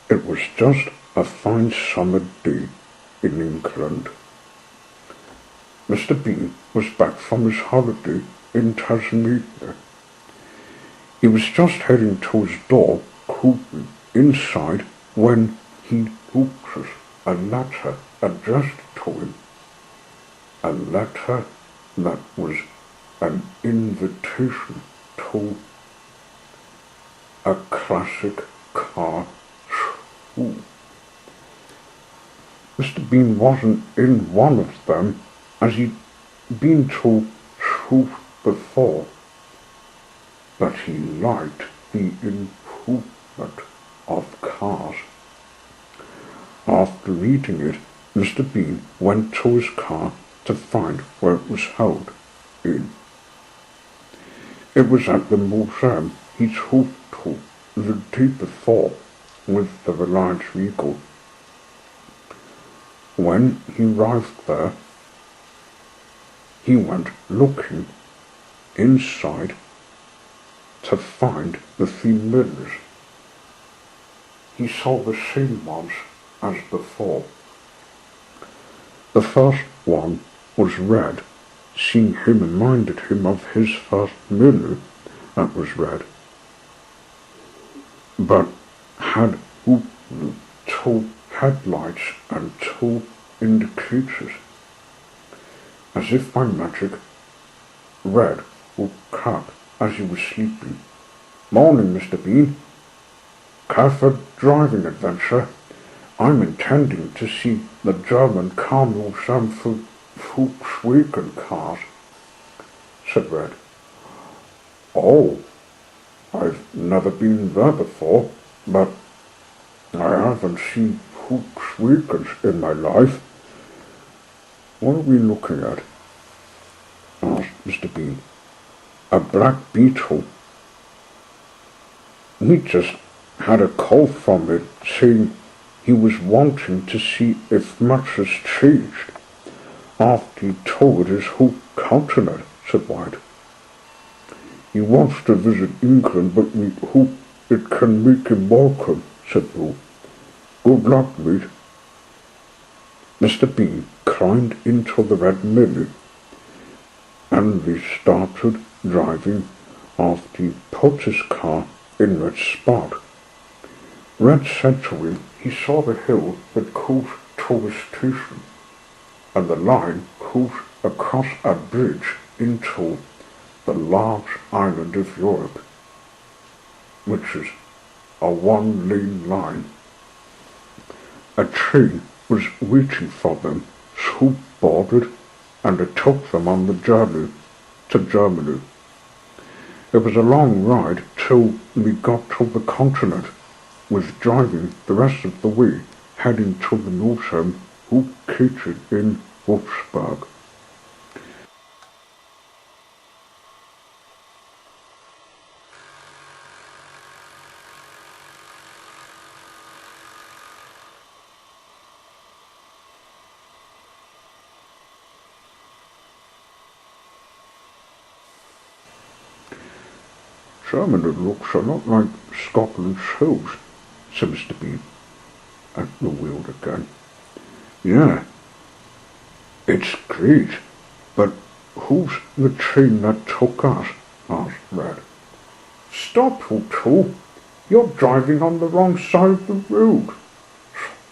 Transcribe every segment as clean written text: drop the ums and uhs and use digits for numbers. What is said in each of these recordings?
It was just a fine summer day in England. Mr. Bean was back from his holiday in Tasmania. He was just heading to his door, creeping inside, when he noticed a letter addressed to him. A letter that was an invitation to a classic car show. Mr. Bean wasn't in one of them, as he'd been to shows before, but he liked the improvement of cars. After reading it, Mr. Bean went to his car to find where it was held in. It was at the museum he took to the day before with the large vehicle. When he arrived there, he went looking inside to find the three mirrors. He saw the same ones as before. The first one was red. Seeing him reminded him of his first mirror that was red, but had two headlights and two indicators. As if by magic, Red woke up as he was sleeping. "Morning, Mr. Bean. Care for driving adventure? I'm intending to see the German car museum for Volkswagen cars," said Red. "Oh, I've never been there before, but I haven't seen Volkswagens in my life. What are we looking at?" asked Mr. Bean. "A black beetle. We just had a call from it saying he was wanting to see if much has changed after he toured his whole continent," said White. "He wants to visit England, but we hope it can make him welcome," said Blue. "Good luck, mate." Mr. Bean climbed into the red Mini, and they started driving after he put his car in Red's spot. Red said to him he saw the hill that goes to the station, and the line goes across a bridge into the large island of Europe, which is a one-lane line. A train was waiting for them, so boarded, and it took them on the journey to Germany. It was a long ride till we got to the continent, with driving the rest of the way heading to the museum located in Wolfsburg. "Germany looks a lot like Scotland's hills," said Mr. Bean, at the wheel again. "Yeah, it's great, but who's the train that took us?" asked Red. "Stop, you two! You're driving on the wrong side of the road,"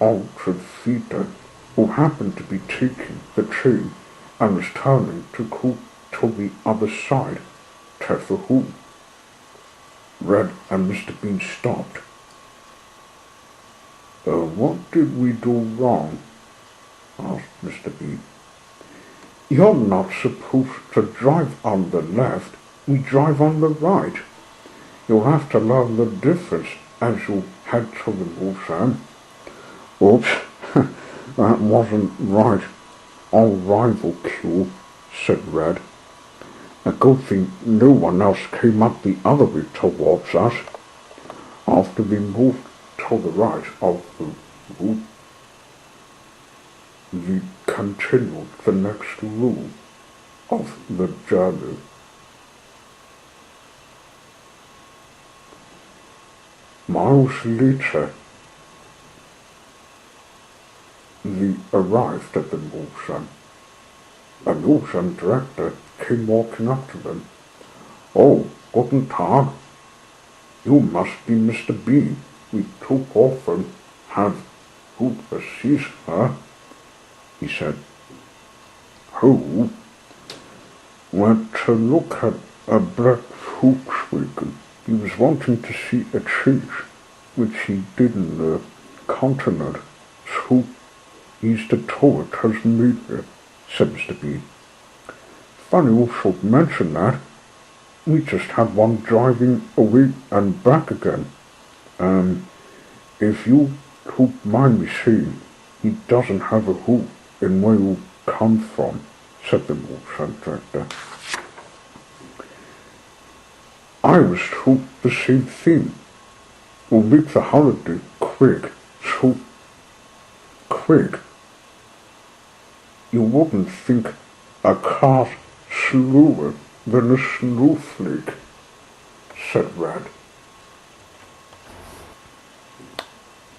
answered Peter, who happened to be taking the train and was turning to go to the other side, to the home. Red and Mr. Bean stopped. "What did we do wrong?" asked Mr. Bean. "You're not supposed to drive on the left. We drive on the right. You'll have to learn the difference as you head to the museum." "Oops, that wasn't right on rival queue," said Red. "A good thing no one else came up the other way towards us." After we moved to the right of the route, we continued the next route of the journey. Miles later, they arrived at the museum. A museum director came walking up to them. "Oh, guten Tag. You must be Mr. B. We too often have who sees her," he said. "Who?" "Went to look at a black Volkswagen. He was wanting to see a church, which he did in the continent, so he's the tour Tasmania," said Mr. B. "Funny you should mention that. We just had one driving away and back again. If you don't mind me saying, he doesn't have a who in where you come from," said the motion director. "I was told the same thing. We'll make the holiday quick, so quick. You wouldn't think a car's slower than a snowflake," said Red.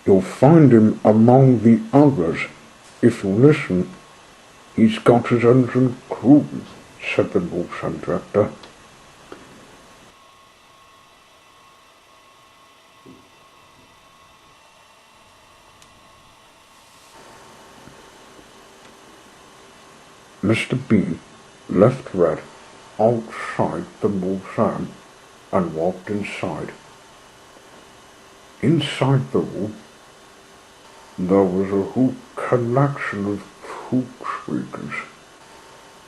"You'll find him among the others. If you listen, he's got his engine cruising," said the motion director. Mr. B left Red outside the museum and walked inside. Inside the room, there was a whole collection of Volkswagens,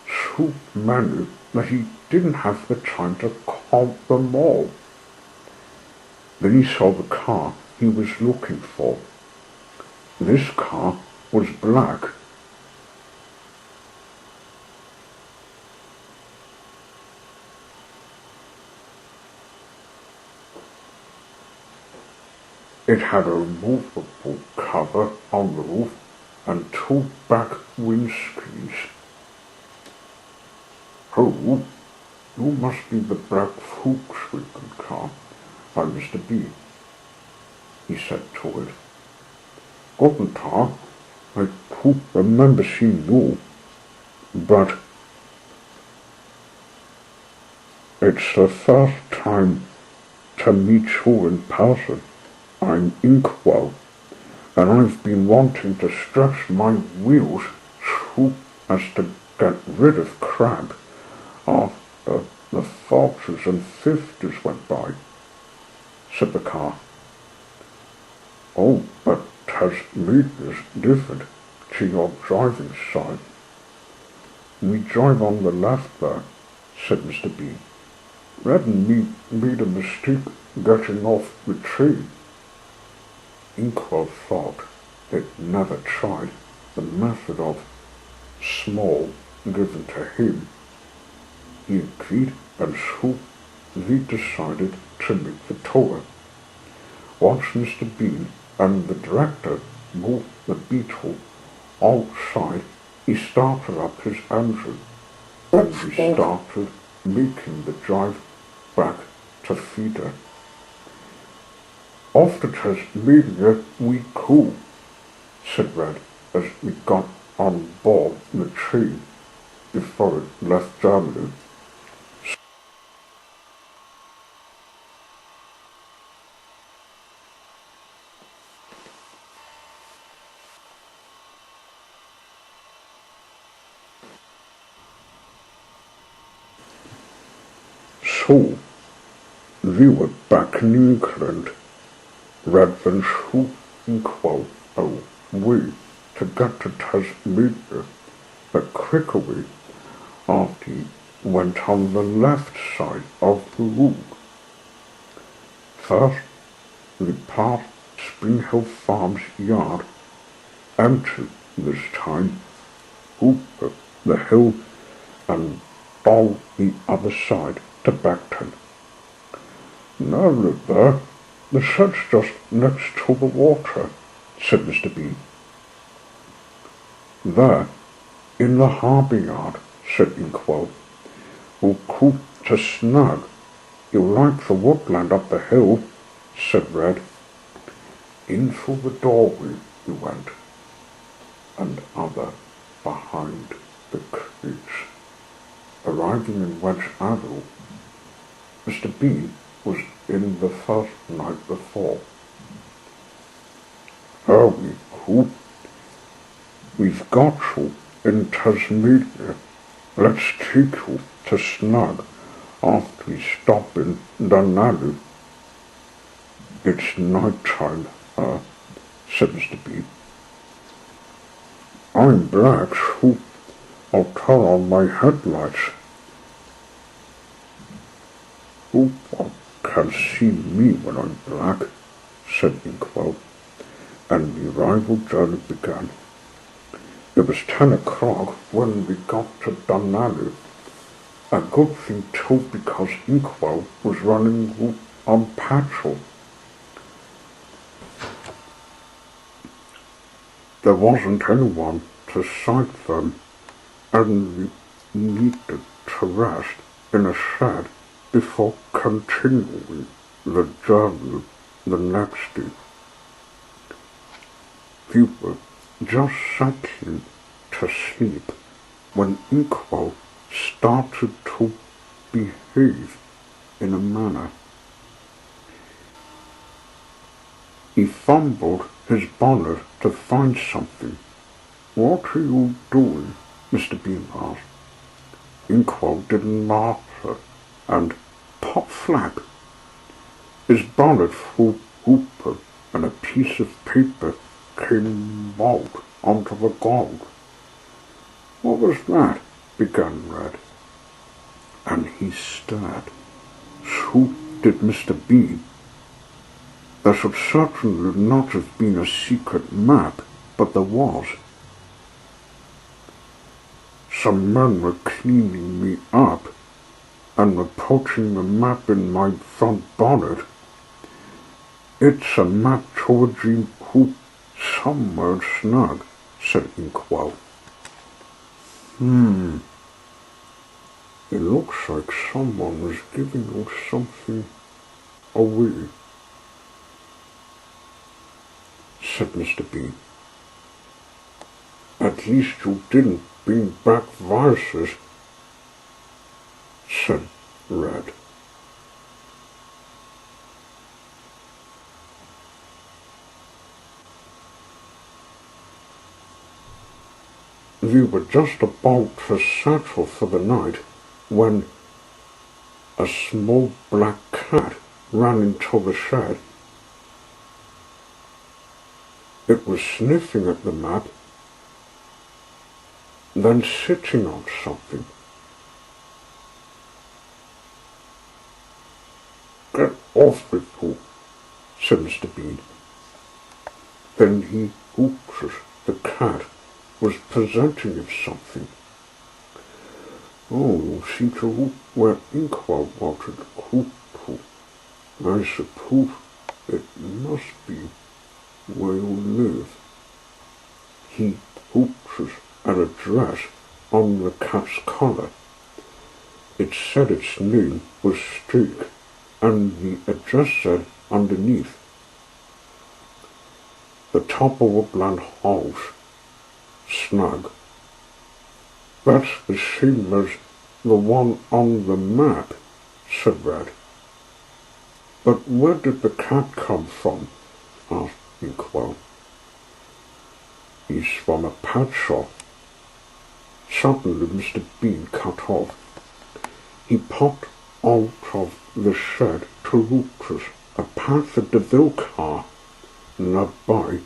so many that he didn't have the time to count them all. Then he saw the car he was looking for. This car was black. It had a removable cover on the roof and two back windscreens. "Oh, you must be the black Volkswagen car by Mr. B," he said to it. "Guten Tag. I don't remember seeing you, but it's the first time to meet you in person. I'm Inkwell, and I've been wanting to stretch my wheels so as to get rid of crab after the 40s and 50s went by," said the car. "Oh, but Tasmania's different to your driving side. We drive on the left there," said Mr. B. "Red and me made a mistake getting off the train." Inkwell thought they'd never tried the method of small given to him. He agreed, and so they decided to make the tour. Once Mr. Bean and the director moved the beetle outside, he started up his engine, and we started making the drive back to Feeder. "Off to Tasmania we go," said Red as we got on board the train before it left Germany. So, we were back in England. Red then shooting Inkwell away to get to Tasmania, the quicker way after he went on the left side of the road. First, we passed Spring Hill Farm's yard, empty this time, over the hill and down the other side to Beckton. "Now look there, the shed's just next to the water," said Mr. B. "There, in the harbour yard," said Inkwell. "We'll go to Snug. You'll like the woodland up the hill," said Red. In through the doorway we went. and other behind the cage. Arriving in Wedge Avenue, Mr. B was in the first night before. "Hurry, Hoop. We've got you in Tasmania. Let's take you to Snug after we stop in Dunalley." "It's night time, said Mr. B. "I'm black, Hoop. I'll turn on my headlights." "Who can see me when I'm black?" said Inkwell, and the arrival journey began. It was 10 o'clock when we got to Dunalley. A good thing too, because Inkwell was running on petrol. There wasn't anyone to sight them, and we needed to rest in a shed before continuing the journey the next day. We were just settling to sleep when Inkwell started to behave in a manner. He fumbled his bonnet to find something. "What are you doing?" Mr. Bean asked. Inkwell didn't answer, and pop flap! His bonnet flew open, and a piece of paper came out onto the ground. "What was that?" began Red, and he stared. So did Mr. Bean. There should certainly not have been a secret map, but there was. Some men were cleaning me up and were putting the map in my front bonnet. "It's a map to a dream hoop somewhere snug," said Inkwell. It looks like someone was giving you something away," said Mr. Bean. "At least you didn't bring back viruses," said Red. We were just about to settle for the night when a small black cat ran into the shed. It was sniffing at the map, then sitting on something. "Get off with you," said Mr. Bean. Then he hooped. The cat was presenting him something. "Oh, you seem to hoop where Inkwell wanted to hoop to. I suppose it must be where you live." He hooped at a dress on the cat's collar. It said its name was Streak, and the address said underneath, "The top of Woodland House, Snug." "That's the same as the one on the map," said Red. "But where did the cat come from?" asked Inkwell. "He's from a pet shop." Suddenly Mr. Bean cut off. He popped out of the shed to look at a Panther Devil Car nearby,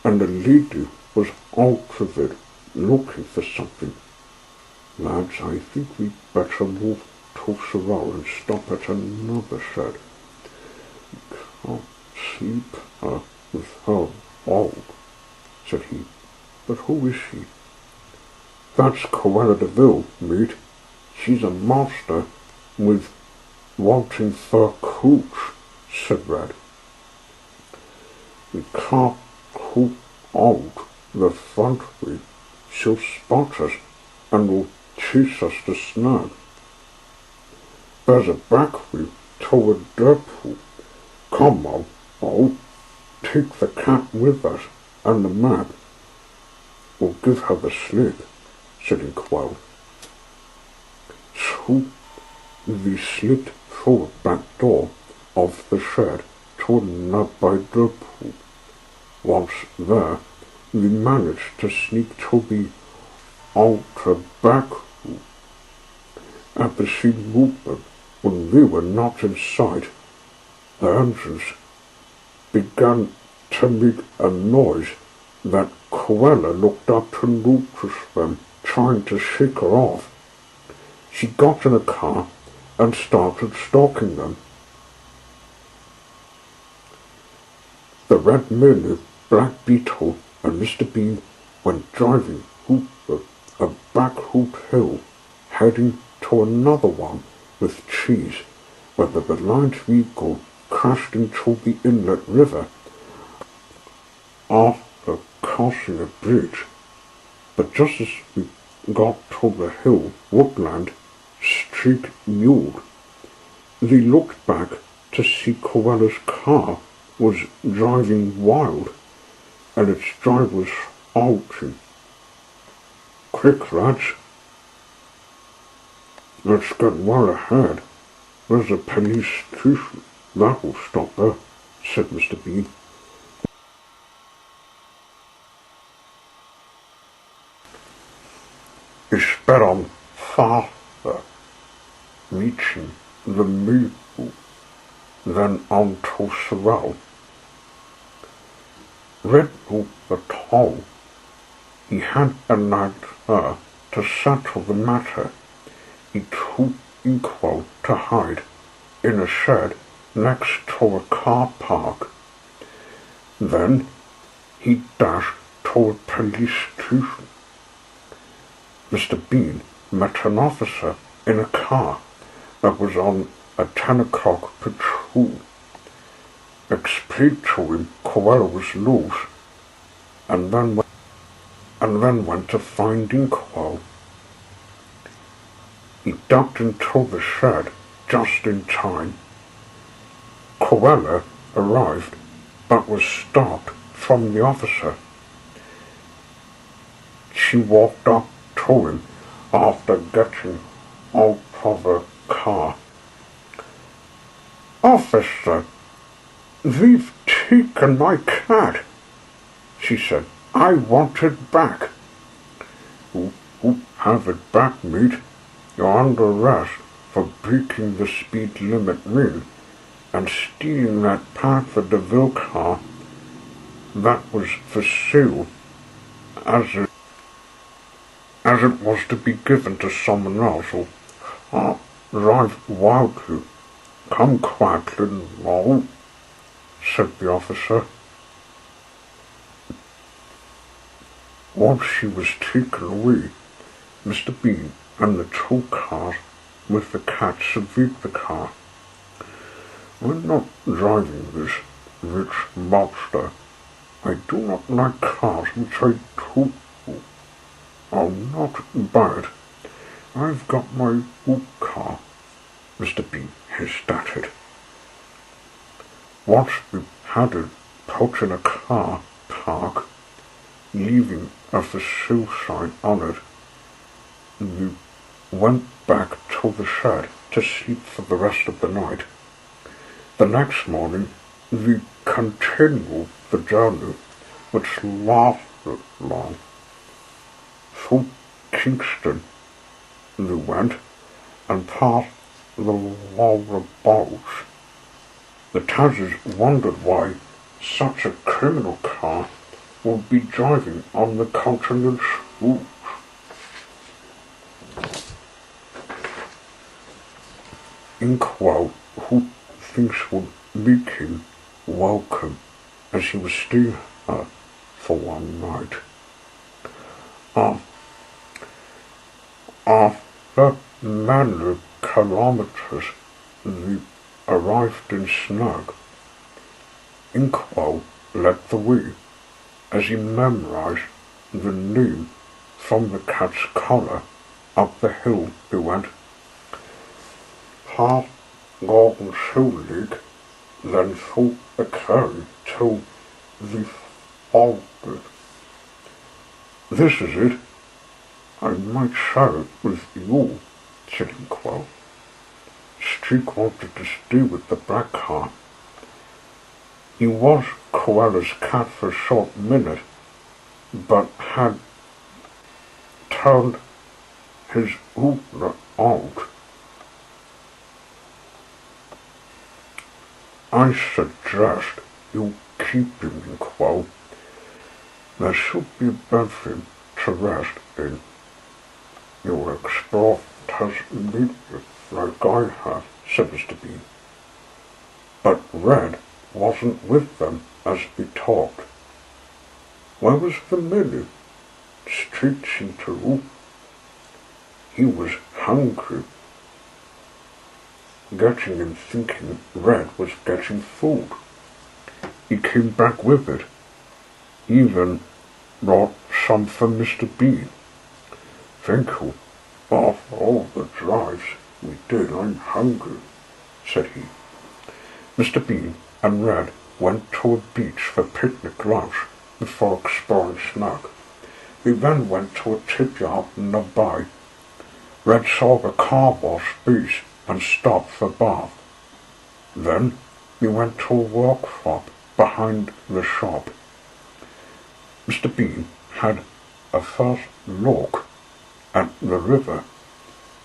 and a lady was out of it looking for something. "Lads, I think we'd better move closer around and stop at another shed. We can't sleep with her old," said he. "But who is she?" "That's Cruella Deville, mate. She's a monster with wanting fur cooch," said Red. "We can't hoop out the front way. She'll spot us and will chase us to Snug. There's a back way toward Dirtpool. Come on, I'll take the cat with us and the map." will give her the slip, said Inkwell. So they slipped through a back door of the shed to another by the pool. Once there, they managed to sneak to the outer back room. At the same movement, when they were not in sight, the engines began to make a noise that Cruella looked up to notice them, trying to shake her off. She got in a car and started stalking them. The Red Mini, Black Beetle, and Mr. Bean went driving a back hoop hill, heading to another one with cheese, where the blind vehicle crashed into the inlet river after crossing a bridge. But just as we got to the hill, Woodland Street mewed. They looked back to see Cruella's car was driving wild, and its driver was shouting, "Quick, lads! Let's get well ahead. There's a police station. That will stop her," said Mr. Bean. He sped on faster, reaching the Maple, then on to Sorrel. Red Bull the Tall. He had allowed her to settle the matter. He took Inkwell to hide in a shed next to a car park. Then he dashed to a police station. Mr. Bean met an officer in a car that was on a 10 o'clock patrol. Explained to him Cruella was loose, and then went to find Inkwell. He ducked into the shed just in time. Cruella arrived, but was stopped from the officer. She walked up to him after getting out of the car. "Officer, they've taken my cat," she said. "I want it back." Have it back, mate. You're under arrest for breaking the speed limit ring and stealing that Panther Devil Car that was for sale as it was to be given to someone else or drive wildly. Come quietly now, said the officer. Once she was taken away, Mr. Bean and the two cars with the cat surveyed the car. "I'm not driving this rich mobster. I do not like cars which I do are not bad. I've got my own car," Mr. Bean hesitated. Once we had it put in a car park, leaving a for sale sign on it, we went back to the shed to sleep for the rest of the night. The next morning, we continued the journey, which lasted long. Through Kingston we went, and past the Laura Bowls. The Tazzies wondered why such a criminal car would be driving on the continent's route. Inkwell, who things would make him welcome, as he was staying here for one night. After many kilometers, we arrived in Snug. Inkwell led the way, as he memorized the name from the cat's collar. Up the hill he went, past Gordon's Hill Lake, then through a clearing till we followed This is it. I might share it with you, said Inkwell. Streak wanted to stay with the black car. He was Koala's cat for a short minute, but had turned his opener out. I suggest you keep him, Inkwell. There should be a bed for him to rest in. You will explore Tasmania like I have, said Mr. Bean. But Red wasn't with them as we talked. Where was Vermilion? Street seemed to. He was hungry. Getting him thinking Red was getting food. He came back with it. Even brought some for Mr. Bean. Thank you. After all the drives we did, I'm hungry, said he. Mr. Bean and Red went to a beach for picnic lunch before exploring Snug. They then went to a tip yard nearby. Red saw the car wash space and stopped for bath. Then he went to a workshop behind the shop. Mr. Bean had a first look at the river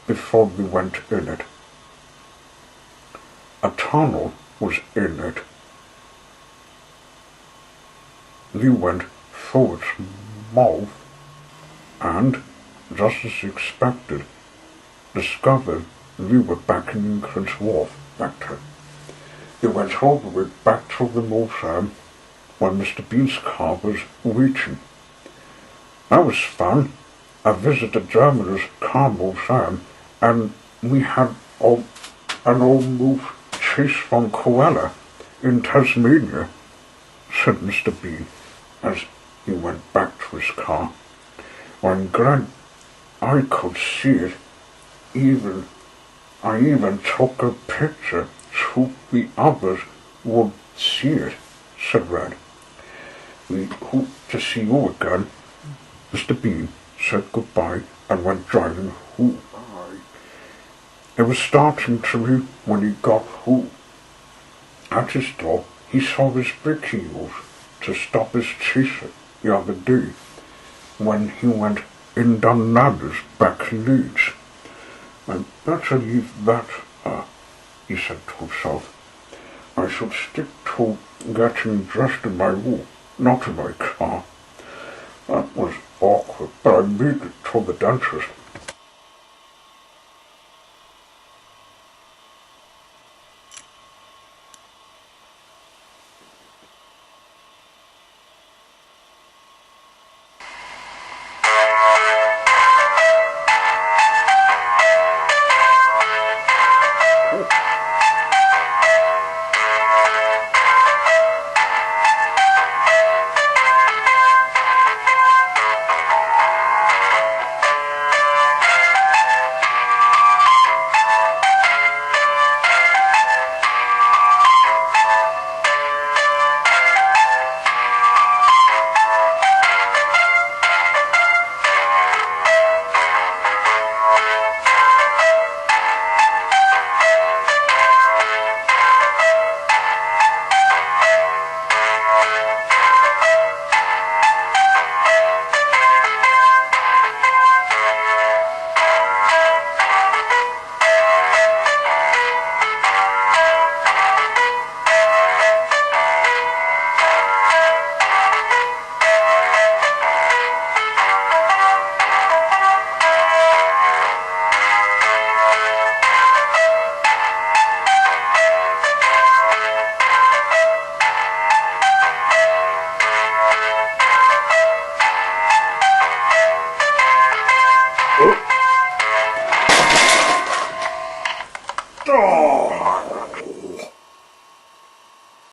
before we went in it. A tunnel was in it. We went through its mouth and, just as expected, discovered we were back in England's Wharf factory. They went all the way back to the museum where Mr. Bean's car was waiting. That was fun. I visited Germany's car museum and we had an almost chase from Koala in Tasmania, said Mr. Bean as he went back to his car. I'm glad I could see it. I even took a picture so the others would see it, said Red. We hope to see you again. Mr. Bean said goodbye and went driving home. It was starting to rain when he got home. At his door, he saw his brake used to stop his chaser the other day when he went in Dunladder's back leads. I'd better leave that, he said to himself. I should stick to getting dressed in my room, not in my car. That was awkward, but I made it to the dentist.